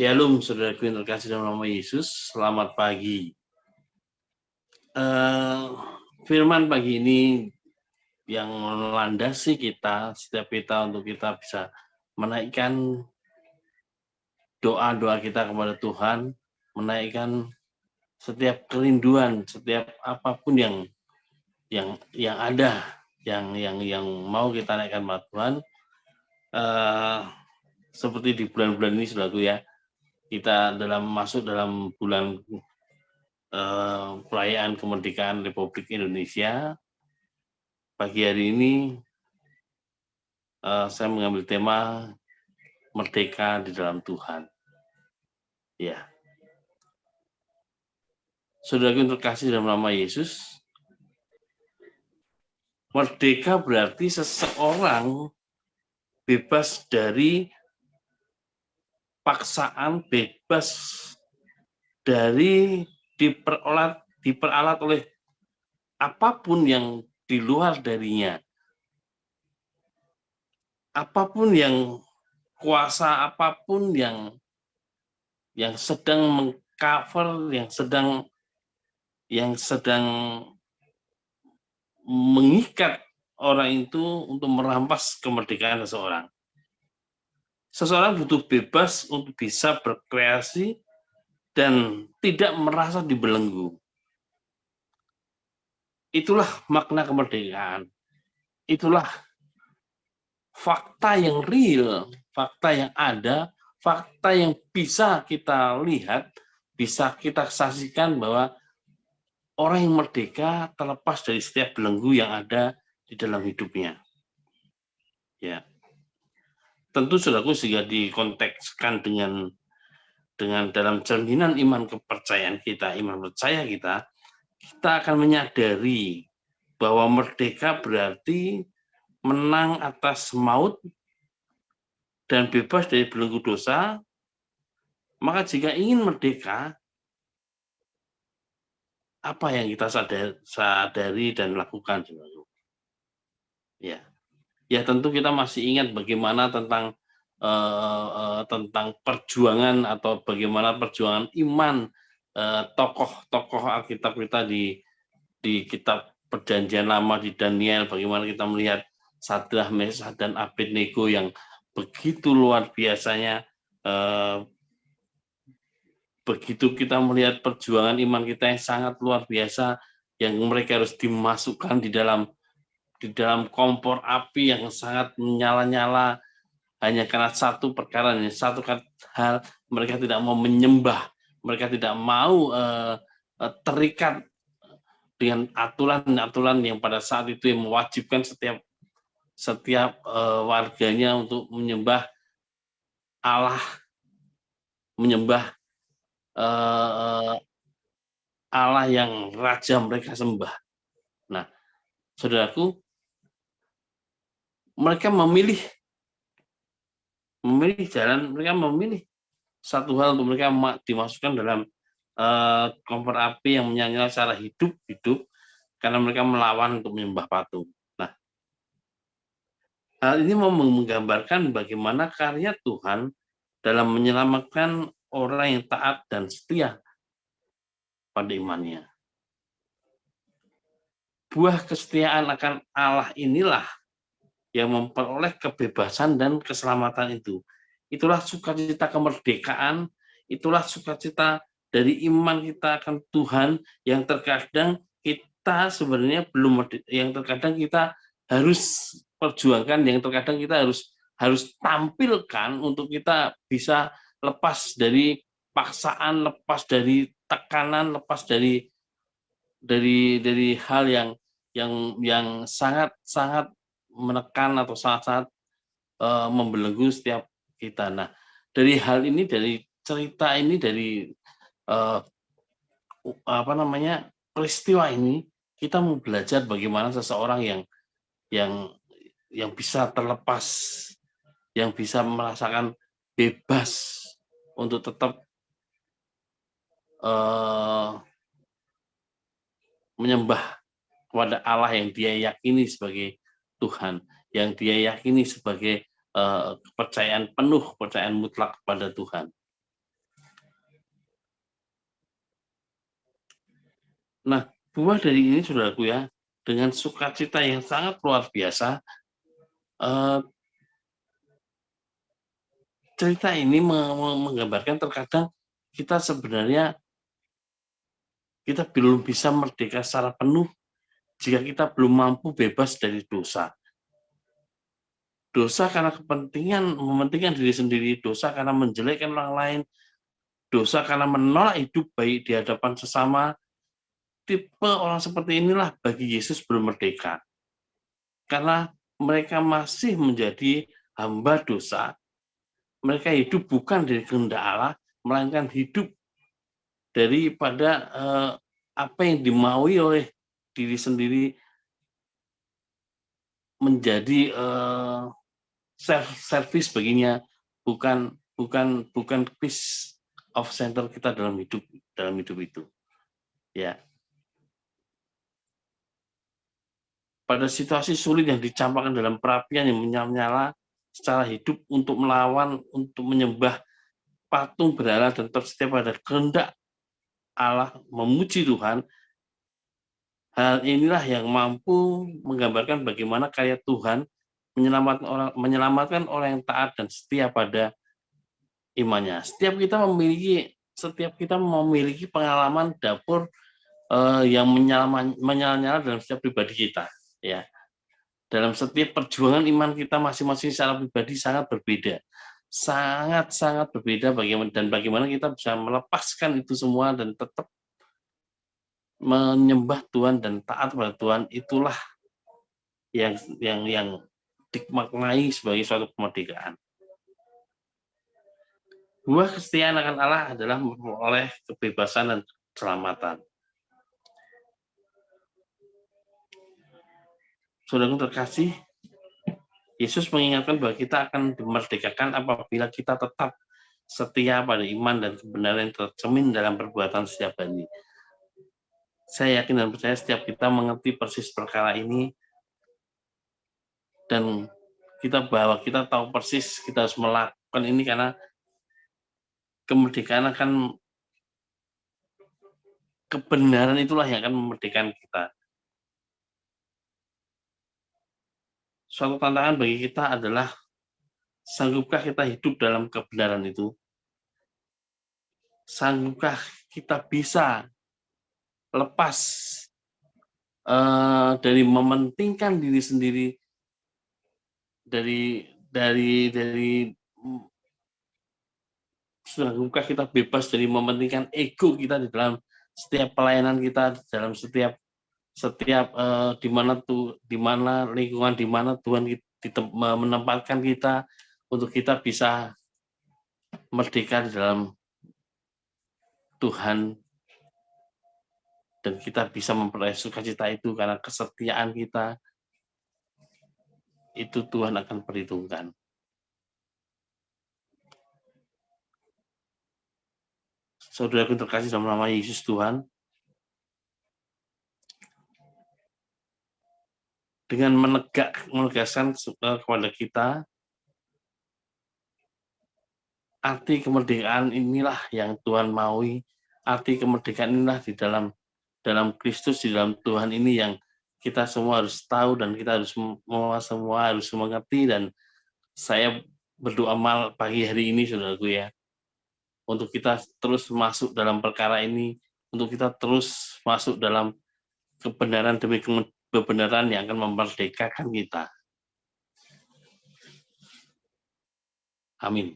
Shalom, saudaraku yang terkasih dalam nama Yesus. Selamat pagi. Firman pagi ini yang melandasi kita, setiap kita untuk kita bisa menaikkan doa-doa kita kepada Tuhan, menaikkan setiap kerinduan, setiap apapun yang ada, yang mau kita naikkan kepada Tuhan. Seperti di bulan-bulan ini, saudaraku ya, kita masuk dalam bulan perayaan kemerdekaan Republik Indonesia. Pagi hari ini saya mengambil tema merdeka di dalam Tuhan. Ya, saudaraku yang terkasih dalam nama Yesus, merdeka berarti seseorang bebas dari paksaan, bebas dari diperalat oleh apapun yang di luar darinya, apapun yang kuasa, apapun yang sedang mengcover, yang sedang mengikat orang itu untuk merampas kemerdekaan seseorang. Seseorang butuh bebas untuk bisa berkreasi dan tidak merasa dibelenggu. Itulah makna kemerdekaan. Itulah fakta yang real, fakta yang ada, fakta yang bisa kita lihat, bisa kita saksikan bahwa orang yang merdeka terlepas dari setiap belenggu yang ada di dalam hidupnya. Ya, tentu saudaraku jika dikontekskan dengan dalam cerminan iman kepercayaan kita, iman percaya kita akan menyadari bahwa merdeka berarti menang atas maut dan bebas dari belenggu dosa. Maka jika ingin merdeka, apa yang kita sadari dan lakukan? Ya tentu kita masih ingat bagaimana tentang perjuangan atau bagaimana perjuangan iman tokoh-tokoh Alkitab kita di kitab Perjanjian Lama di Daniel, bagaimana kita melihat Sadrah, Mesah, dan Abednego yang begitu luar biasanya. Begitu kita melihat perjuangan iman kita yang sangat luar biasa, yang mereka harus dimasukkan di dalam kompor api yang sangat menyala-nyala hanya karena satu perkara, satu hal, mereka tidak mau menyembah, mereka tidak mau terikat dengan aturan-aturan yang pada saat itu yang mewajibkan setiap warganya untuk menyembah Allah, menyembah Allah yang raja mereka sembah. Nah, saudaraku, mereka memilih jalan, mereka memilih satu hal untuk mereka dimasukkan dalam kompor api yang menyala secara hidup karena mereka melawan untuk menyembah patung. Nah, hal ini mau menggambarkan bagaimana karya Tuhan dalam menyelamatkan orang yang taat dan setia pada imannya. Buah kesetiaan akan Allah inilah yang memperoleh kebebasan dan keselamatan itu. Itulah sukacita kemerdekaan, itulah sukacita dari iman kita akan Tuhan yang terkadang kita sebenarnya belum, yang terkadang kita harus perjuangkan, yang terkadang kita harus tampilkan untuk kita bisa lepas dari paksaan, lepas dari tekanan, lepas dari hal yang sangat menekan atau sangat membelenggu setiap kita. Nah, dari hal ini, dari cerita ini, dari peristiwa ini, kita mau belajar bagaimana seseorang yang bisa terlepas, yang bisa merasakan bebas untuk tetap menyembah kepada Allah yang dia yakini sebagai Tuhan, yang dia yakini sebagai kepercayaan penuh, kepercayaan mutlak kepada Tuhan. Nah, buah dari ini, saudaraku ya, dengan sukacita yang sangat luar biasa, cerita ini menggambarkan terkadang kita sebenarnya kita belum bisa merdeka secara penuh jika kita belum mampu bebas dari dosa. Dosa karena mementingkan diri sendiri, dosa karena menjelekkan orang lain, dosa karena menolak hidup baik di hadapan sesama. Tipe orang seperti inilah bagi Yesus belum merdeka. Karena mereka masih menjadi hamba dosa, mereka hidup bukan dari kehendak Allah, melainkan hidup daripada apa yang dimaui oleh diri sendiri, menjadi self service baginya, bukan bukan bukan peace of center kita dalam hidup itu. Ya, pada situasi sulit yang dicampakkan dalam perapian yang menyala-nyala secara hidup untuk melawan, untuk menyembah patung berhala dan tersetia pada kehendak Allah, memuji Tuhan. Hal inilah yang mampu menggambarkan bagaimana karya Tuhan menyelamatkan orang yang taat dan setia pada imannya. Setiap kita memiliki pengalaman dapur yang menyala-nyala dalam setiap pribadi kita. Ya, dalam setiap perjuangan iman kita masing-masing secara pribadi sangat berbeda. Bagaimana kita bisa melepaskan itu semua dan tetap menyembah Tuhan dan taat pada Tuhan, itulah yang dimaknai sebagai suatu kemerdekaan. Buah kesetiaan akan Allah adalah memperoleh kebebasan dan keselamatan. Saudaraku terkasih, Yesus mengingatkan bahwa kita akan dimerdekakan apabila kita tetap setia pada iman dan kebenaran yang tercermin dalam perbuatan setiap hari. Saya yakin dan percaya setiap kita mengerti persis perkara ini, dan kita tahu persis kita harus melakukan ini karena kebenaran itulah yang akan memerdekakan kita. Suatu tantangan bagi kita adalah, sanggupkah kita hidup dalam kebenaran itu? Sanggupkah kita bisa lepas dari mementingkan diri sendiri, sanggupkah kita bebas dari mementingkan ego kita di dalam setiap pelayanan kita, dalam setiap di mana lingkungan di mana Tuhan menempatkan kita untuk kita bisa merdeka di dalam Tuhan, dan kita bisa memperoleh sukacita itu karena kesetiaan kita itu Tuhan akan perhitungkan. Saudaraku terkasih dalam nama Yesus Tuhan, dengan menegaskan kepada kita, arti kemerdekaan inilah yang Tuhan maui, arti kemerdekaan inilah di dalam Kristus, di dalam Tuhan ini yang kita semua harus tahu dan kita semua harus mengerti. Dan saya berdoa pagi hari ini, saudaraku ya, untuk kita terus masuk dalam perkara ini, untuk kita terus masuk dalam kebenaran demi kebenaran yang akan memerdekakan kita. Amin.